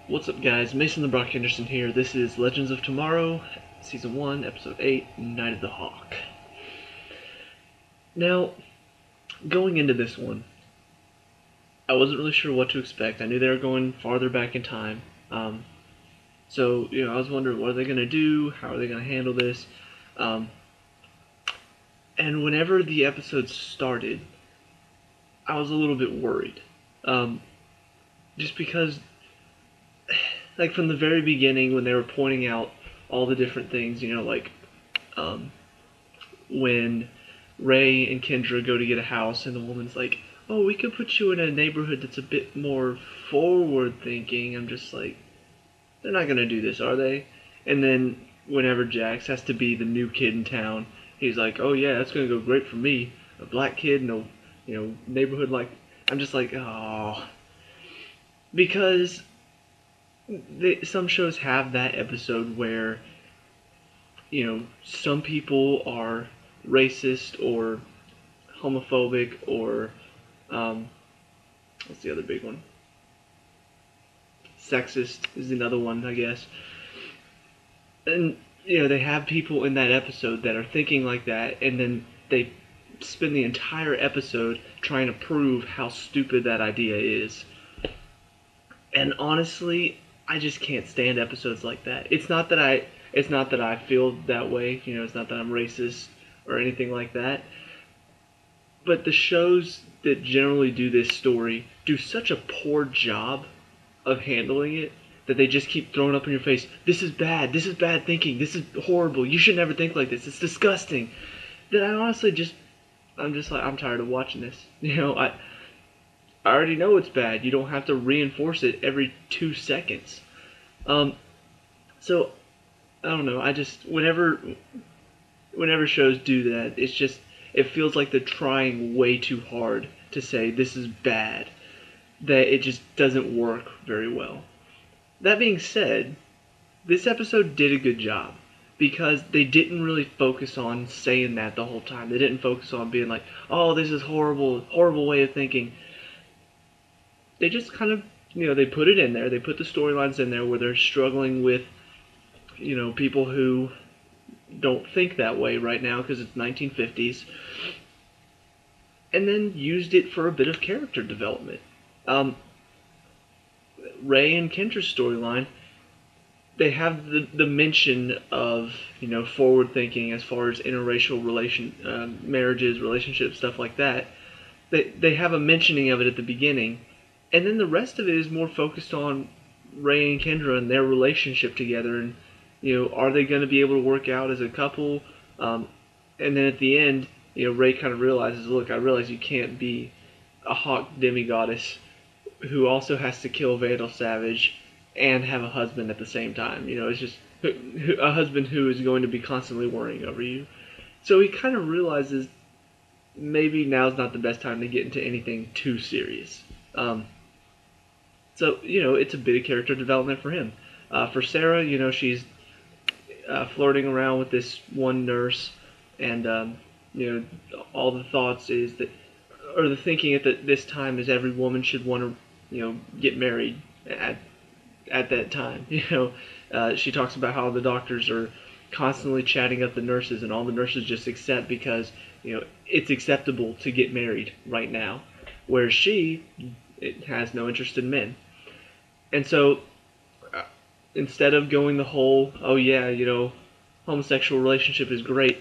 What's up, guys? Mason the Brock Henderson here. This is Legends of Tomorrow, Season 1, Episode 8, Night of the Hawk. Now, going into this one, I wasn't really sure what to expect. I knew they were going farther back in time. So, I was wondering, what are they going to do? How are they going to handle this? And whenever the episode started, I was a little bit worried. Just because, like, from the very beginning, when they were pointing out all the different things, when Ray and Kendra go to get a house, and the woman's like, oh, we could put you in a neighborhood that's a bit more forward-thinking. I'm just like, they're not going to do this, are they? And then whenever Jax has to be the new kid in town, he's like, oh yeah, that's going to go great for me. A black kid in a, neighborhood like... I'm just like, oh... Because some shows have that episode where, some people are racist or homophobic or, what's the other big one? Sexist is another one, I guess. And, they have people in that episode that are thinking like that, and then they spend the entire episode trying to prove how stupid that idea is. And honestly, I just can't stand episodes like that. It's not that I feel that way, it's not that I'm racist or anything like that. But the shows that generally do this story do such a poor job of handling it that they just keep throwing up in your face, this is bad thinking, this is horrible, you should never think like this, it's disgusting. That I honestly I'm just like, I'm tired of watching this. I already know it's bad. You don't have to reinforce it every 2 seconds. So, I don't know. I just, whenever shows do that, it feels like they're trying way too hard to say this is bad. That it just doesn't work very well. That being said, this episode did a good job. Because they didn't really focus on saying that the whole time. They didn't focus on being like, oh, this is horrible, horrible way of thinking. They just kind of, they put it in there. They put the storylines in there where they're struggling with, people who don't think that way right now because it's 1950s. And then used it for a bit of character development. Ray and Kendra's storyline, they have the mention of, forward thinking as far as interracial marriages, relationships, stuff like that. They have a mentioning of it at the beginning. And then the rest of it is more focused on Ray and Kendra and their relationship together, and are they going to be able to work out as a couple? And then at the end, Ray kind of realizes, look, I realize you can't be a hawk demigoddess who also has to kill Vandal Savage and have a husband at the same time. It's just a husband who is going to be constantly worrying over you. So he kind of realizes maybe now's not the best time to get into anything too serious. So, it's a bit of character development for him. For Sarah, she's flirting around with this one nurse, and, all the thoughts is that, or the thinking at this time is every woman should want to, get married at that time. She talks about how the doctors are constantly chatting up the nurses, and all the nurses just accept because, it's acceptable to get married right now. Whereas it has no interest in men. And so, instead of going the whole, oh yeah, homosexual relationship is great,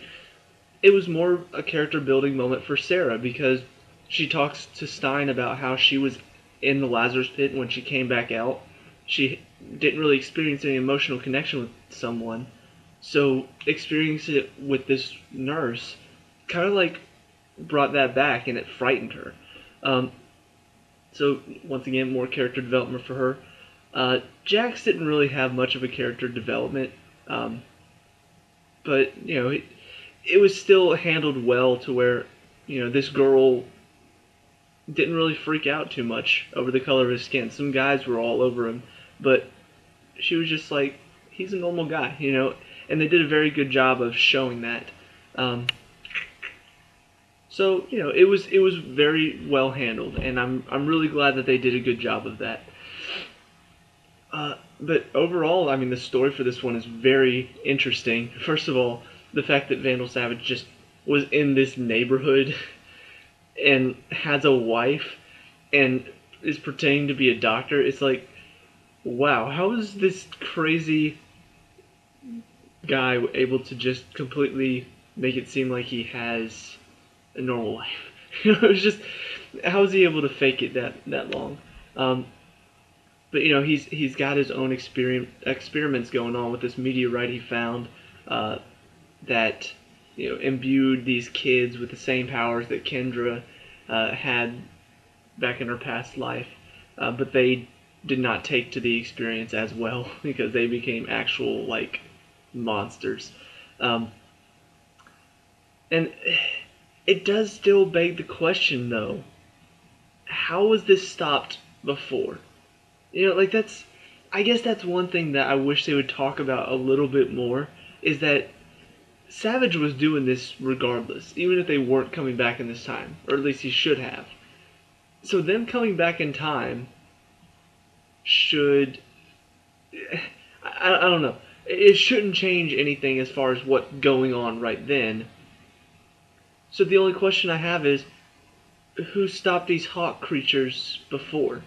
it was more a character building moment for Sarah, because she talks to Stein about how she was in the Lazarus pit when she came back out. She didn't really experience any emotional connection with someone, so experiencing it with this nurse kind of like brought that back, and it frightened her. So, once again, more character development for her. Jax didn't really have much of a character development, but, it was still handled well to where, this girl didn't really freak out too much over the color of his skin. Some guys were all over him, but she was just like, he's a normal guy, and they did a very good job of showing that. So, it was very well handled, and I'm really glad that they did a good job of that. But overall, I mean, the story for this one is very interesting. First of all, the fact that Vandal Savage just was in this neighborhood and has a wife and is pretending to be a doctor. It's like, wow, how is this crazy guy able to just completely make it seem like he has a normal life? It's just, how is he able to fake it that long? But he's got his own experiments going on with this meteorite he found uh, that imbued these kids with the same powers that Kendra had back in her past life, but they did not take to the experience as well because they became actual like monsters. Um, and it does still beg the question though, how was this stopped before? Like I guess that's one thing that I wish they would talk about a little bit more, is that Savage was doing this regardless, even if they weren't coming back in this time, or at least he should have. So them coming back in time should, I don't know, it shouldn't change anything as far as what's going on right then. So the only question I have is, who stopped these hawk creatures before?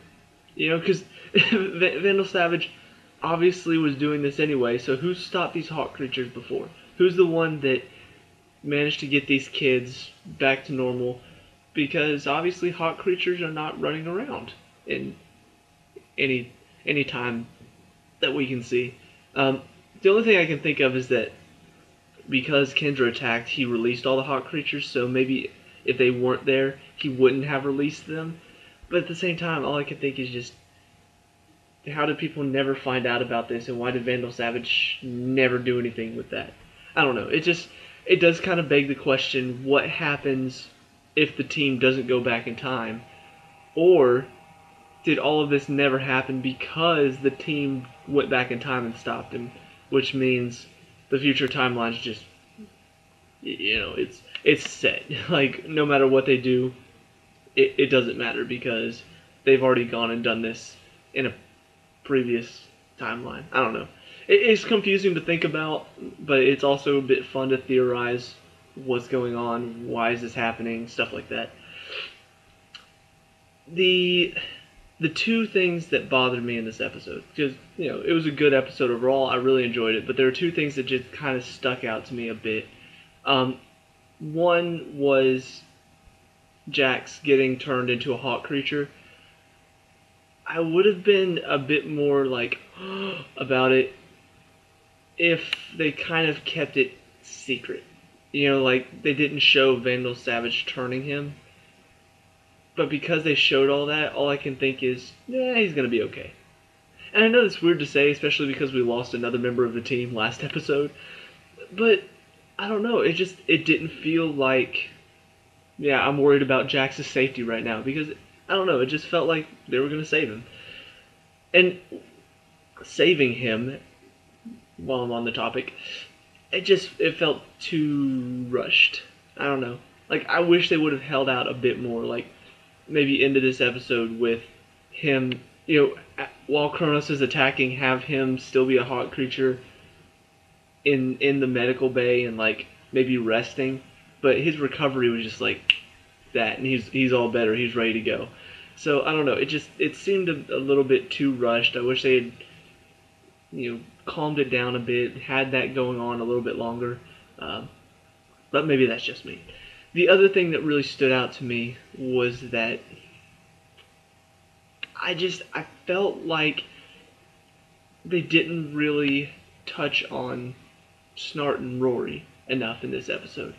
Because Vandal Savage obviously was doing this anyway, so who stopped these hawk creatures before? Who's the one that managed to get these kids back to normal? Because obviously hawk creatures are not running around in any time that we can see. The only thing I can think of is that because Kendra attacked, he released all the hawk creatures, so maybe if they weren't there, he wouldn't have released them. But at the same time, all I can think is just, how did people never find out about this, and why did Vandal Savage never do anything with that? I don't know. It does kind of beg the question, what happens if the team doesn't go back in time? Or did all of this never happen because the team went back in time and stopped him? Which means the future timeline's just, it's set. Like, no matter what they do, it doesn't matter because they've already gone and done this in a previous timeline. I don't know. It's confusing to think about, but it's also a bit fun to theorize what's going on, why is this happening, stuff like that. The two things that bothered me in this episode, because it was a good episode overall, I really enjoyed it, but there are two things that just kind of stuck out to me a bit. One was Jax getting turned into a hawk creature. I would have been a bit more like about it if they kind of kept it secret. Like they didn't show Vandal Savage turning him. But because they showed all that, all I can think is, he's going to be okay. And I know it's weird to say, especially because we lost another member of the team last episode. But, I don't know, it didn't feel like, I'm worried about Jax's safety right now. Because, I don't know, it just felt like they were going to save him. And saving him, while I'm on the topic, it felt too rushed. I don't know. Like, I wish they would have held out a bit more, like, maybe into this episode with him, while Kronos is attacking, have him still be a hawk creature in the medical bay and like maybe resting, but his recovery was just like that, and he's all better, he's ready to go. So I don't know, it seemed a little bit too rushed. I wish they had calmed it down a bit, had that going on a little bit longer, but maybe that's just me. The other thing that really stood out to me was that I felt like they didn't really touch on Snart and Rory enough in this episode.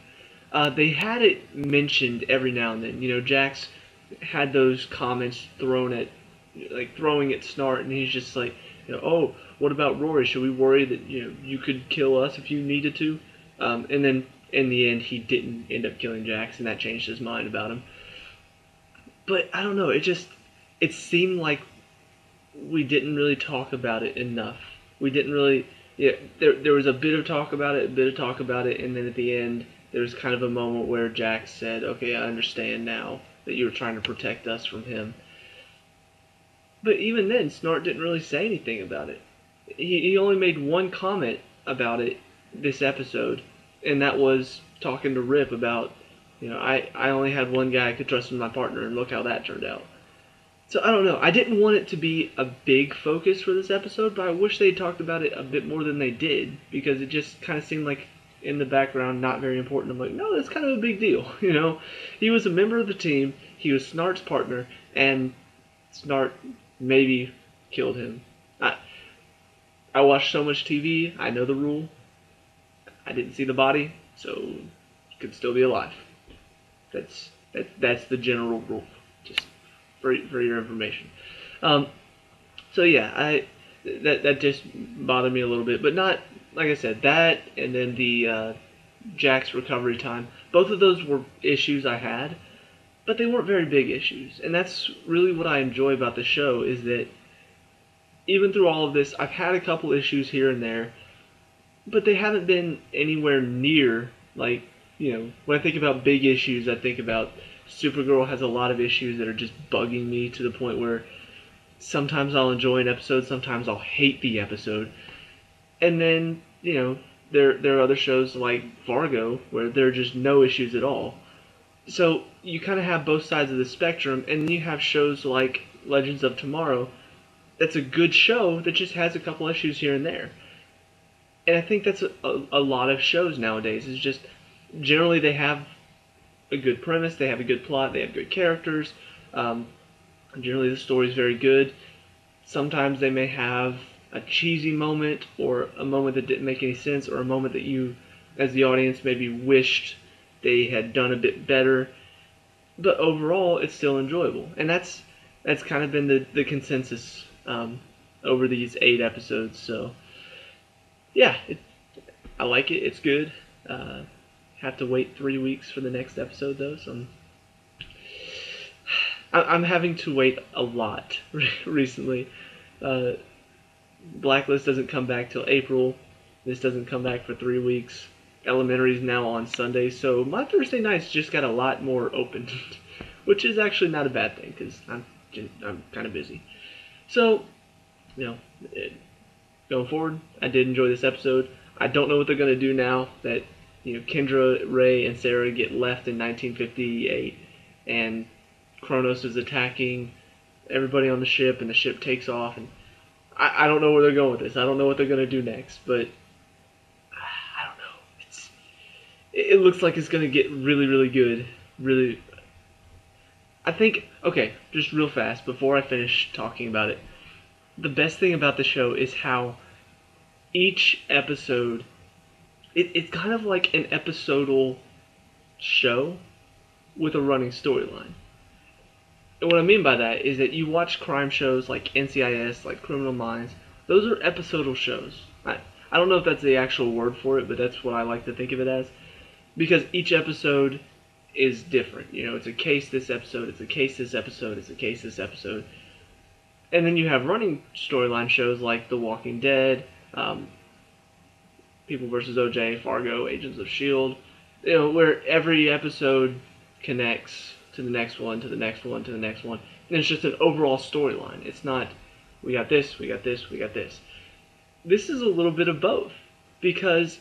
They had it mentioned every now and then. Jax had those comments throwing at Snart, and he's just like, oh, what about Rory? Should we worry that you could kill us if you needed to? And then in the end, he didn't end up killing Jax, and that changed his mind about him. But I don't know. It seemed like we didn't really talk about it enough. We didn't really. There was a bit of talk about it, and then at the end, there was kind of a moment where Jax said, "Okay, I understand now that you were trying to protect us from him." But even then, Snart didn't really say anything about it. he only made one comment about it this episode, and that was talking to Rip about, I only had one guy I could trust as my partner, and look how that turned out. So I don't know. I didn't want it to be a big focus for this episode, but I wish they talked about it a bit more than they did, because it just kind of seemed like in the background, not very important. I'm like, no, that's kind of a big deal. He was a member of the team. He was Snart's partner, and Snart maybe killed him. I watch so much TV. I know the rule. I didn't see the body, so he could still be alive. That's the general rule. Just for your information. So yeah, that just bothered me a little bit, but not, like I said, that, and then the Jack's recovery time. Both of those were issues I had, but they weren't very big issues, and that's really what I enjoy about the show, is that even through all of this, I've had a couple issues here and there, but they haven't been anywhere near, like, when I think about big issues, I think about Supergirl has a lot of issues that are just bugging me to the point where sometimes I'll enjoy an episode, sometimes I'll hate the episode. And then, there are other shows like Fargo where there are just no issues at all. So you kind of have both sides of the spectrum, and then you have shows like Legends of Tomorrow that's a good show that just has a couple issues here and there. And I think that's a lot of shows nowadays. Is just generally they have a good premise, they have a good plot, they have good characters. Generally the story is very good. Sometimes they may have a cheesy moment, or a moment that didn't make any sense, or a moment that you, as the audience, maybe wished they had done a bit better. But overall, it's still enjoyable. And that's kind of been the consensus over these 8 episodes. So, yeah, I like it. It's good. Have to wait 3 weeks for the next episode, though, so I'm having to wait a lot recently. Blacklist doesn't come back till April. This doesn't come back for 3 weeks. Elementary's now on Sunday, so my Thursday nights just got a lot more open, which is actually not a bad thing, because I'm kind of busy. So, going forward, I did enjoy this episode. I don't know what they're going to do now that Kendra, Ray, and Sarah get left in 1958, and Kronos is attacking everybody on the ship, and the ship takes off, and I don't know where they're going with this. I don't know what they're going to do next, but I don't know. It looks like it's going to get really, really good. Really, I think, okay, just real fast, before I finish talking about it, the best thing about the show is how each episode, it's kind of like an episodal show with a running storyline. And what I mean by that is that you watch crime shows like NCIS, like Criminal Minds. Those are episodal shows. I don't know if that's the actual word for it, but that's what I like to think of it as. Because each episode is different. It's a case this episode, it's a case this episode, it's a case this episode. And then you have running storyline shows like The Walking Dead, People vs. OJ, Fargo, Agents of S.H.I.E.L.D., where every episode connects to the next one, to the next one, to the next one. And it's just an overall storyline. It's not, we got this, we got this, we got this. This is a little bit of both, because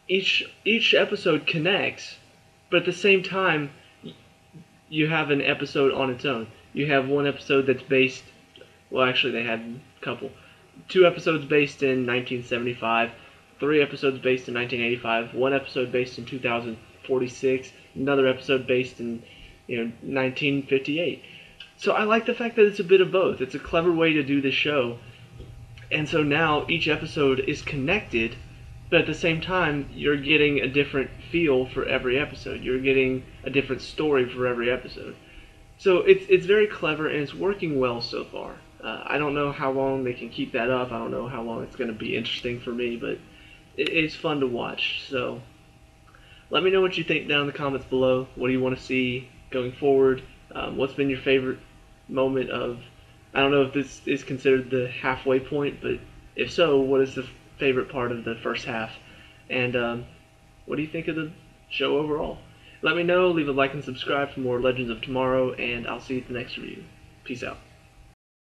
each episode connects, but at the same time, you have an episode on its own. You have one episode that's based, well, actually they had a couple. 2 episodes based in 1975, 3 episodes based in 1985, 1 episode based in 2046, another episode based in 1958. So I like the fact that it's a bit of both. It's a clever way to do the show. And so now each episode is connected, but at the same time, you're getting a different feel for every episode. You're getting a different story for every episode. So it's very clever, and it's working well so far. I don't know how long they can keep that up. I don't know how long it's going to be interesting for me, but it's fun to watch. So let me know what you think down in the comments below. What do you want to see going forward? What's been your favorite moment of, I don't know if this is considered the halfway point, but if so, what is the favorite part of the first half? And what do you think of the show overall? Let me know, leave a like and subscribe for more Legends of Tomorrow, and I'll see you at the next review. Peace out.